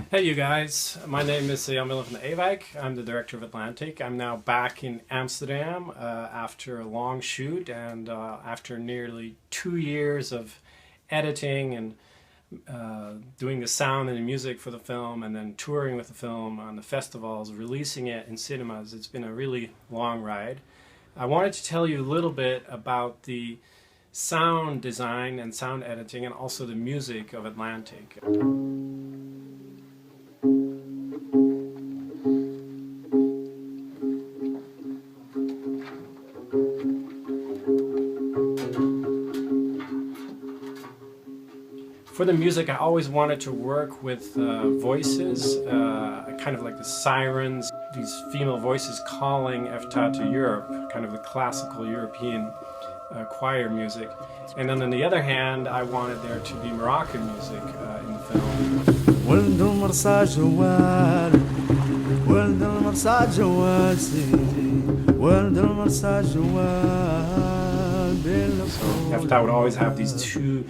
Hey you guys, my name is Jan-Willem van Ewijk. I'm the director of Atlantic. I'm now back in Amsterdam after a long shoot and after nearly 2 years of editing and doing the sound and the music for the film, and then touring with the film on the festivals, releasing it in cinemas. It's been a really long ride. I wanted to tell you a little bit about the sound design and sound editing and also the music of Atlantic. For the music, I always wanted to work with voices, kind of like the sirens, these female voices calling Efta to Europe, kind of the classical European choir music. And then on the other hand, I wanted there to be Moroccan music in the film. So Efta would always have these two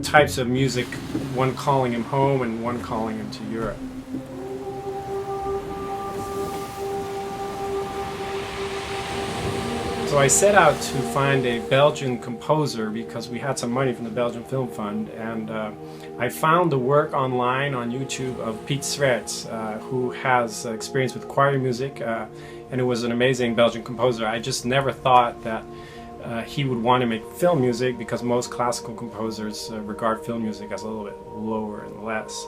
types of music, one calling him home and one calling him to Europe. So I set out to find a Belgian composer because we had some money from the Belgian Film Fund, and I found the work online on YouTube of Piet Swerts, who has experience with choir music, and who was an amazing Belgian composer. I just never thought that he would want to make film music, because most classical composers regard film music as a little bit lower and less.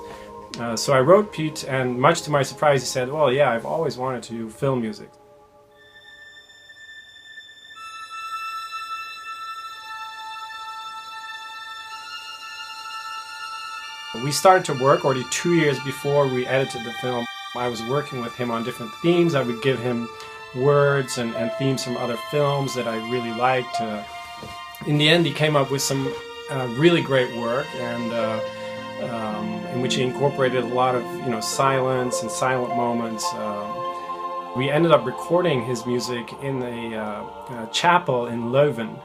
So I wrote Piet, and much to my surprise he said, well, yeah, I've always wanted to do film music. We started to work already 2 years before we edited the film. I was working with him on different themes. I would give him words and themes from other films that I really liked. In the end, he came up with some really great work, and in which he incorporated a lot of silence and silent moments. We ended up recording his music in a chapel in Leuven.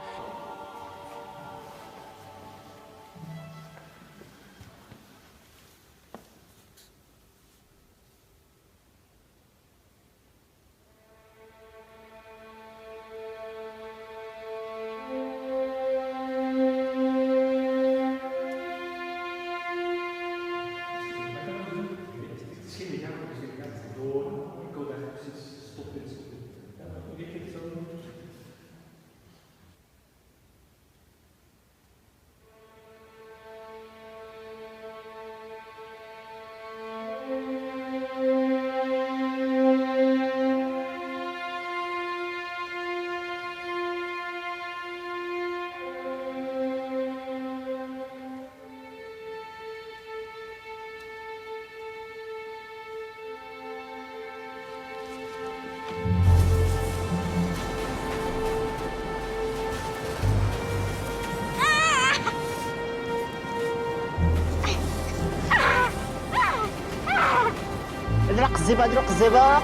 ادرك الزبا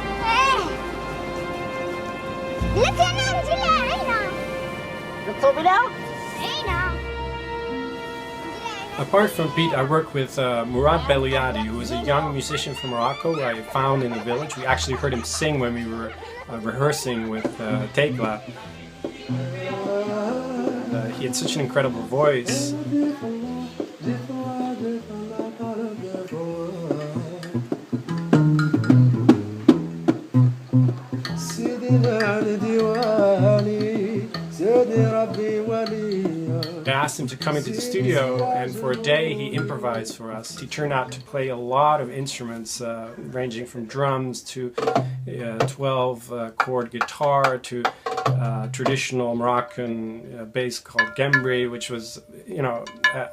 لا انا نجي عينا نطوب لها عينا. Apart from Piet, I worked with Mourad Belouadi, who is a young musician from Morocco who I found in the village. We actually heard him sing when we were rehearsing with Tekla. He had such an incredible voice. I asked him to come into the studio, and for a day he improvised for us. He turned out to play a lot of instruments, ranging from drums to 12-chord guitar to traditional Moroccan bass called gembri, which was,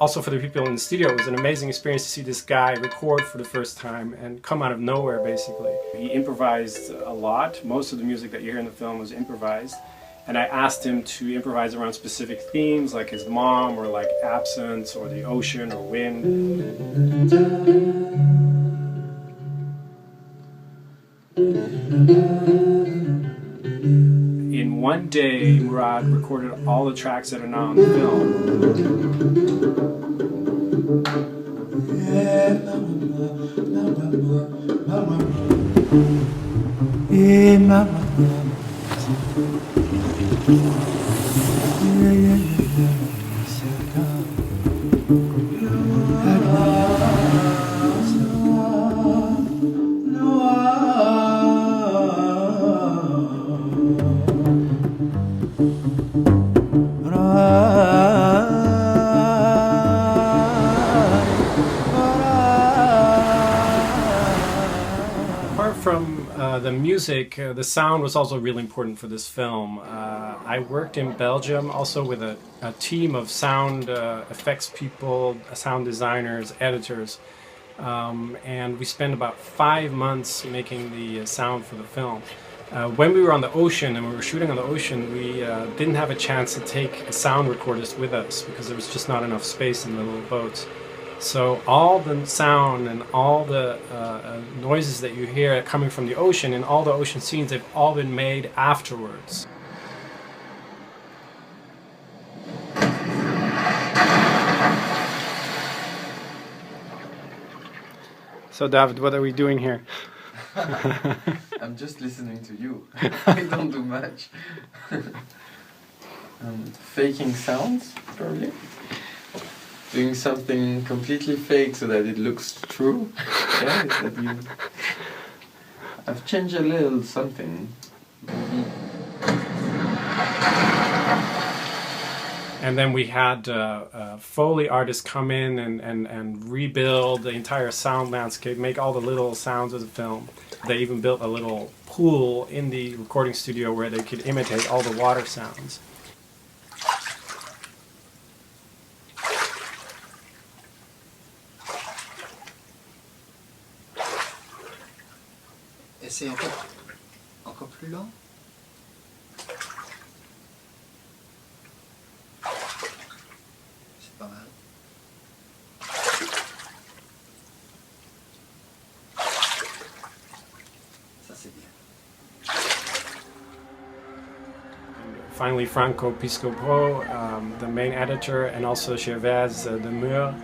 also for the people in the studio, it was an amazing experience to see this guy record for the first time and come out of nowhere, basically. He improvised a lot. Most of the music that you hear in the film was improvised. And I asked him to improvise around specific themes, like his mom, or like absence, or the ocean, or wind. In one day, Mourad recorded all the tracks that are now on the film. Apart from the music, the sound was also really important for this film. I worked in Belgium also with a team of sound effects people, sound designers, editors, and we spent about 5 months making the sound for the film. When we were on the ocean and we were shooting on the ocean, we didn't have a chance to take sound recorders with us because there was just not enough space in the little boats. So all the sound and all the noises that you hear coming from the ocean and all the ocean scenes, they've all been made afterwards. So David, what are we doing here? I'm just listening to you. I don't do much. Faking sounds, probably. Doing something completely fake so that it looks true. Yeah, is that you? I've changed a little something. Maybe. And then we had Foley artists come in and rebuild the entire sound landscape, make all the little sounds of the film. They even built a little pool in the recording studio where they could imitate all the water sounds. C'est encore plus lent. C'est pas mal. Ça c'est bien. Finally, Franco Piscopo, the main editor, and also Gervaise Demeure,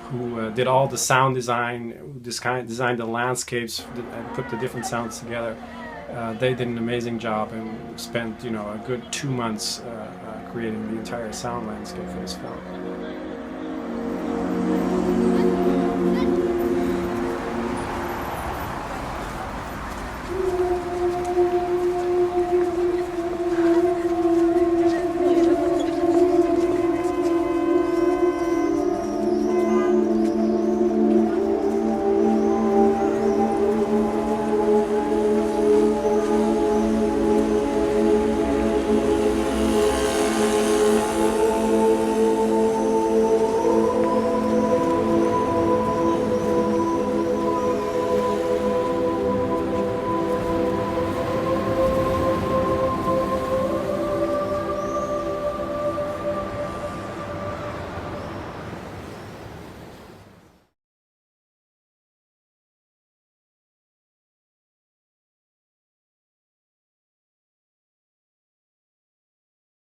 who did all the sound design, who designed the landscapes and put the different sounds together. They did an amazing job and spent, a good 2 months creating the entire sound landscape for this film.